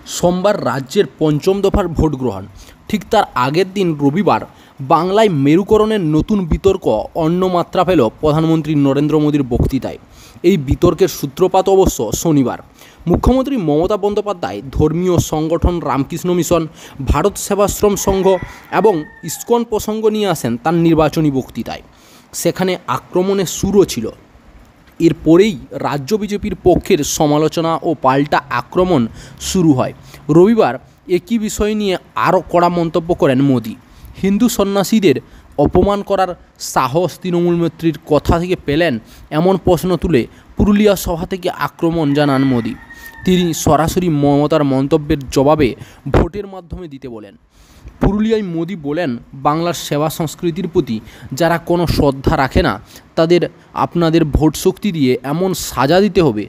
সোমবার রাজ্যের পঞ্চম দফার ভোট গ্রহণ। ঠিক তার আগের দিন রবিবার বাংলায় মেরুকরণের নতুন বিতর্ক অন্য মাত্রা পেল প্রধানমন্ত্রী নরেন্দ্র মোদীর বক্তৃতায়। এই বিতর্কের সূত্রপাত অবশ্য শনিবার। মুখ্যমন্ত্রী মমতা বন্দ্যোপাধ্যায় ধর্মীয় সংগঠন রামকৃষ্ণ মিশন, ভারত সেবাশ্রম সংঘ এবং ইসকন প্রসঙ্গ নিয়ে আসেন তার নির্বাচনী বক্তৃতায়। সেখানে আক্রমণের সুরও ছিল। এরপরেই রাজ্য বিজেপির পক্ষের সমালোচনা ও পাল্টা আক্রমণ শুরু হয়। রবিবার একই বিষয় নিয়ে আরও কড়া মন্তব্য করেন মোদি। হিন্দু সন্ন্যাসীদের অপমান করার সাহস তৃণমূল নেত্রীর কথা থেকে পেলেন, এমন প্রশ্ন তুলে পুরুলিয়া সভা থেকে আক্রমণ জানান মোদি। তিনি সরাসরি মমতার মন্তব্যের জবাবে ভোটের মাধ্যমে দিতে বলেন। পুরুলিয়ায় মোদি বলেন, বাংলার সেবা সংস্কৃতির প্রতি যারা কোনো শ্রদ্ধা রাখে না তাদের আপনাদের ভোট শক্তি দিয়ে এমন সাজা দিতে হবে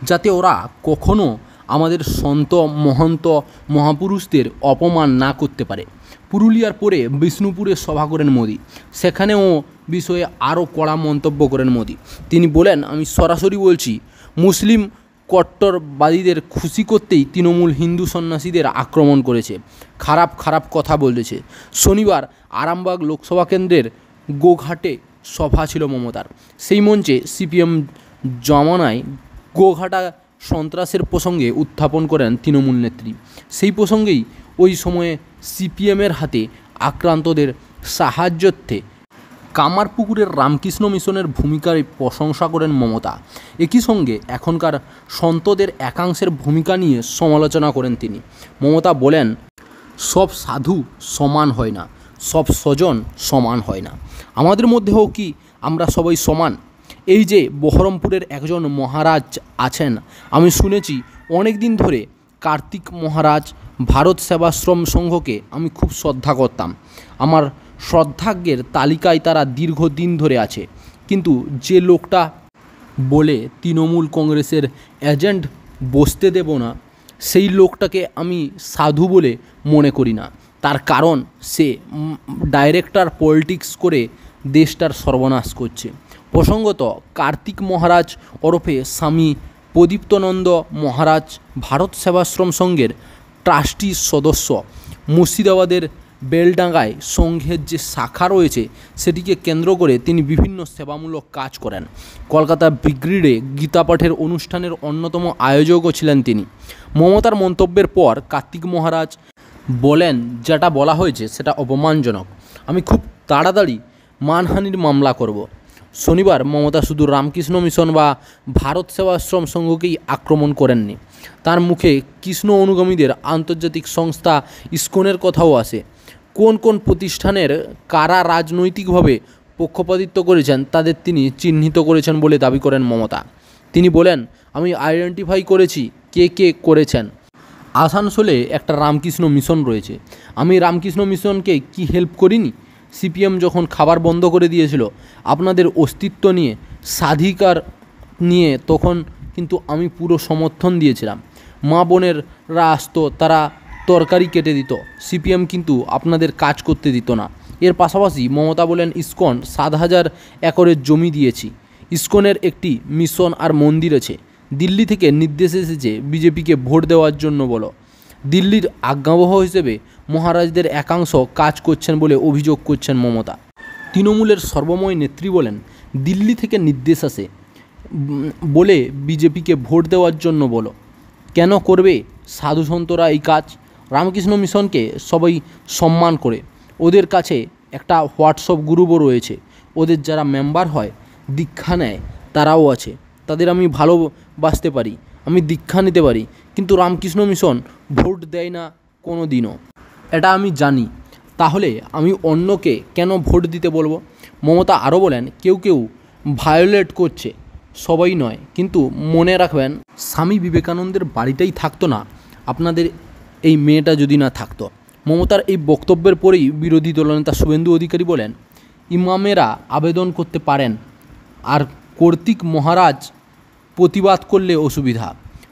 যাতে ওরা কখনো আমাদের সন্ত মহন্ত মহাপুরুষদের অপমান না করতে পারে। পুরুলিয়ার পরে বিষ্ণুপুরে সভা করেন মোদি। সেখানেও বিষয়ে আরও কড়া মন্তব্য করেন মোদি। তিনি বলেন, আমি সরাসরি বলছি, মুসলিম কট্টরবাদীদের খুশি করতেই তৃণমূল হিন্দু সন্ন্যাসীদের আক্রমণ করেছে, খারাপ খারাপ কথা বলেছে। শনিবার আরামবাগ লোকসভা কেন্দ্রের গোঘাটে সভা ছিল মমতার। সেই মঞ্চে সিপিএম জমানায় গোঘাটা সন্ত্রাসের প্রসঙ্গে উত্থাপন করেন তৃণমূল নেত্রী। সেই প্রসঙ্গেই ওই সময়ে সিপিএমের হাতে আক্রান্তদের সাহায্যার্থে কামারপুকুরের রামকৃষ্ণ মিশনের ভূমিকার প্রশংসা করেন মমতা। একই সঙ্গে এখনকার সন্তদের একাংশের ভূমিকা নিয়ে সমালোচনা করেন তিনি। মমতা বলেন, সব সাধু সমান হয় না, সব স্বজন সমান হয় না। আমাদের মধ্যেও কি আমরা সবাই সমান? এই যে বহরমপুরের একজন মহারাজ আছেন, আমি শুনেছি অনেক দিন ধরে কার্তিক মহারাজ ভারত সেবাশ্রম সংঘকে আমি খুব শ্রদ্ধা করতাম। আমার শ্রদ্ধাজ্ঞের তালিকায় তারা দীর্ঘদিন ধরে আছে। কিন্তু যে লোকটা বলে তৃণমূল কংগ্রেসের এজেন্ট বসতে দেব না, সেই লোকটাকে আমি সাধু বলে মনে করি না। তার কারণ সে ডাইরেক্টর পলিটিক্স করে দেশটার সর্বনাশ করছে। প্রসঙ্গত, কার্তিক মহারাজ ওরফে স্বামী প্রদীপ্তনন্দ মহারাজ ভারত সেবাশ্রম সংঘের ট্রাস্টি সদস্য। মুর্শিদাবাদের বেলডাঙ্গায় সংঘের যে শাখা রয়েছে সেটিকে কেন্দ্র করে তিনি বিভিন্ন সেবামূলক কাজ করেন। কলকাতা ব্রিগেডে গীতাপাঠের অনুষ্ঠানের অন্যতম আয়োজকও ছিলেন তিনি। মমতার মন্তব্যের পর কার্তিক মহারাজ বলেন, যেটা বলা হয়েছে সেটা অপমানজনক। আমি খুব তাড়াতাড়ি মানহানির মামলা করব। শনিবার মমতা শুধু রামকৃষ্ণ মিশন বা ভারত সেবাশ্রম সংঘকেই আক্রমণ করেননি। তার মুখে কৃষ্ণ অনুগামীদের আন্তর্জাতিক সংস্থা ইসকনের কথাও আসে। কোন কোন প্রতিষ্ঠানের কারা রাজনৈতিকভাবে পক্ষপাতিত্ব করেছেন তাদের তিনি চিহ্নিত করেছেন বলে দাবি করেন মমতা। তিনি বলেন, আমি আইডেন্টিফাই করেছি কে কে করেছেন। আসানসোলে একটা রামকৃষ্ণ মিশন রয়েছে। আমি রামকৃষ্ণ মিশনকে কি হেল্প করিনি? সিপিএম যখন খাবার বন্ধ করে দিয়েছিল আপনাদের অস্তিত্ব নিয়ে, স্বাধিকার নিয়ে, তখন কিন্তু আমি পুরো সমর্থন দিয়েছিলাম। মা বোনেররা আসতো, তারা তরকারি কেটে দিত, সিপিএম কিন্তু আপনাদের কাজ করতে দিত না। এর পাশাপাশি মমতা বলেন, ইসকন 7,000 একরের জমি দিয়েছি। ইসকনের একটি মিশন আর মন্দির আছে। দিল্লি থেকে নির্দেশ এসেছে বিজেপিকে ভোট দেওয়ার জন্য বলো। দিল্লির আজ্ঞাবহ হিসেবে মহারাজদের একাংশ কাজ করছেন বলে অভিযোগ করছেন মমতা। তৃণমূলের সর্বময় নেত্রী বলেন, দিল্লি থেকে নির্দেশ আসে বলে বিজেপিকে ভোট দেওয়ার জন্য বলো। কেন করবে সাধুসন্তরা এই কাজ? রামকৃষ্ণ মিশনকে সবাই সম্মান করে। ওদের কাছে একটা হোয়াটসঅ্যাপ গ্রুপও রয়েছে। ওদের যারা মেম্বার হয়, দীক্ষা নেয়, তারাও আছে। তাদের আমি ভালোবাসতে পারি, আমি দীক্ষা নিতে পারি, কিন্তু রামকৃষ্ণ মিশন ভোট দেয় না কোনো দিনও, এটা আমি জানি। তাহলে আমি অন্যকে কেন ভোট দিতে বলবো? মমতা আরও বলেন, কেউ কেউ ভায়োলেট করছে, সবাই নয়। কিন্তু মনে রাখবেন, স্বামী বিবেকানন্দের বাড়িটাই থাকতো না আপনাদের এই মেয়েটা যদি না থাকতো। মমতার এই বক্তব্যের পরেই বিরোধী দলনেতা শুভেন্দু অধিকারী বলেন, ইমামেরা আবেদন করতে পারেন, আর কার্তিক মহারাজ প্রতিবাদ করলে অসুবিধা।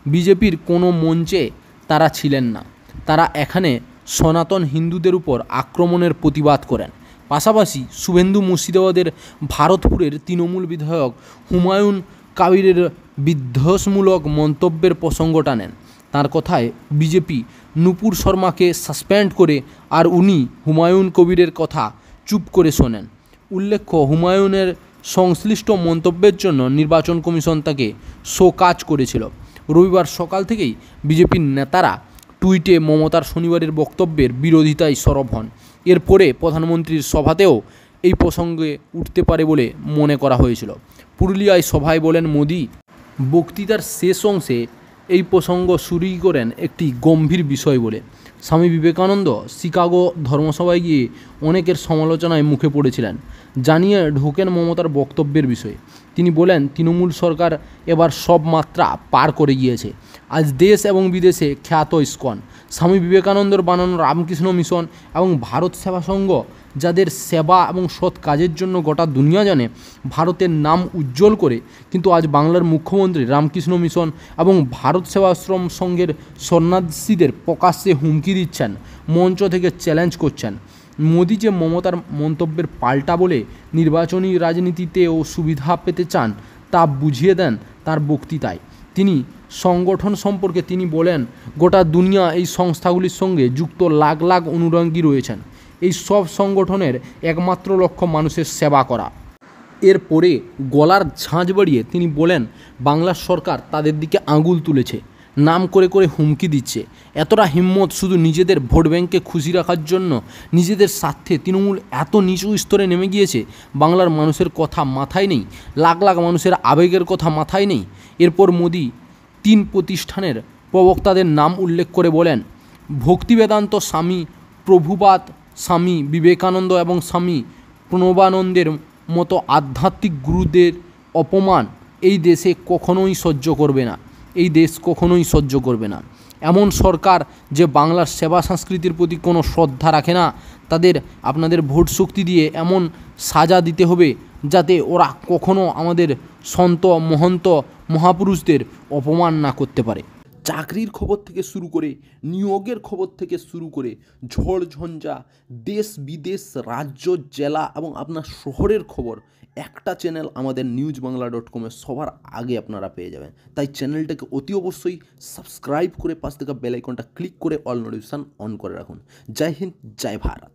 বিজেপির কোনো মঞ্চে তারা ছিলেন না। তারা এখানে সনাতন হিন্দুদের উপর আক্রমণের প্রতিবাদ করেন। পাশাপাশি শুভেন্দু মুর্শিদাবাদের ভারতপুরের তৃণমূল বিধায়ক হুমায়ুন কাবিরের বিধ্বংসমূলক মন্তব্যের প্রসঙ্গ টানেন। তার কথায় বিজেপি নূপুর শর্মাকে সাসপেন্ড করে আর উনি হুমায়ুন কবিরের কথা চুপ করে শোনেন। উল্লেখ্য, হুমায়ুনের সংশ্লিষ্ট মন্তব্যের জন্য নির্বাচন কমিশন তাকে শোকজ করেছিল। রবিবার সকাল থেকেই বিজেপির নেতারা টুইটে মমতার শনিবারের বক্তব্যের বিরোধিতায় সরব হন। এরপরে প্রধানমন্ত্রীর সভাতেও এই প্রসঙ্গে উঠতে পারে বলে মনে করা হয়েছিল। পুরুলিয়ায় সভায় বলেন মোদি। বক্তৃতার শেষ অংশে এই প্রসঙ্গ শুরুই করেন একটি গম্ভীর বিষয় বলে। স্বামী বিবেকানন্দ শিকাগো ধর্মসভায় গিয়ে অনেকের সমালোচনায় মুখে পড়েছিলেন, জানিয়ে ঢোকেন মমতার বক্তব্যের বিষয়ে। তিনি বলেন, তৃণমূল সরকার এবার সব মাত্রা পার করে গিয়েছে। আজ দেশ এবং বিদেশে খ্যাত ইস্কন, স্বামী বিবেকানন্দর বানানো রামকৃষ্ণ মিশন এবং ভারত সেবা সংঘ, যাদের সেবা এবং সৎ কাজের জন্য গোটা দুনিয়া জানে, ভারতের নাম উজ্জ্বল করে কিন্তু আজ বাংলার মুখ্যমন্ত্রী রামকৃষ্ণ মিশন এবং ভারত সেবাশ্রম সংঘের সন্ন্যাসীদের প্রকাশ্যে হুমকি দিচ্ছেন, মঞ্চ থেকে চ্যালেঞ্জ করছেন। মোদি যে মমতার মন্তব্যের পাল্টা বলে নির্বাচনী রাজনীতিতেও সুবিধা পেতে চান তা বুঝিয়ে দেন তার বক্তৃতায়। তিনি সংগঠন সম্পর্কে তিনি বলেন, গোটা দুনিয়া এই সংস্থাগুলির সঙ্গে যুক্ত লাখ লাখ অনুরাগী রয়েছেন। এই সব সংগঠনের একমাত্র লক্ষ্য মানুষের সেবা করা। এরপরে গলার ঝাঁঝ বাড়িয়ে তিনি বলেন, বাংলার সরকার তাদের দিকে আঙুল তুলেছে, নাম করে করে হুমকি দিচ্ছে। এতটা হিম্মত শুধু নিজেদের ভোট ব্যাংককে খুশি রাখার জন্য, নিজেদের স্বার্থে তৃণমূল এত নিচু স্তরে নেমে গিয়েছে, বাংলার মানুষের কথা মাথায় নেই, লাখ লাখ মানুষের আবেগের কথা মাথায় নেই। এরপর মোদি 3 প্রতিষ্ঠানের প্রবক্তাদের নাম উল্লেখ করে বলেন, ভক্তিবেদান্ত স্বামী প্রভুপাদ, স্বামী বিবেকানন্দ এবং স্বামী প্রণবানন্দের মতো আধ্যাত্মিক গুরুদের অপমান এই দেশে কখনোই সহ্য করবে না, এই দেশ কখনোই সহ্য করবে না। এমন সরকার যে বাংলার সেবা সংস্কৃতির প্রতি কোনো শ্রদ্ধা রাখে না, তাদের আপনাদের ভোট শক্তি দিয়ে এমন সাজা দিতে হবে যাতে ওরা কখনো আমাদের সন্ত মহন্ত মহাপুরুষদের অপমান না করতে পারে। চাকরির খবর থেকে শুরু করে নিয়োগের খবর থেকে শুরু করে ঝড় ঝঞ্ঝা, দেশ বিদেশ, রাজ্য, জেলা এবং আপনার শহরের খবর একটা চ্যানেল আমাদের newsbangla.com-এ সবার আগে আপনারা পেয়ে যাবেন। তাই চ্যানেলটাকে অতি অবশ্যই সাবস্ক্রাইব করে পাশ থেকে বেল আইকনটা ক্লিক করে অল নোটিফিকেশন অন করে রাখুন। জয় হিন্দ, জয় ভারত।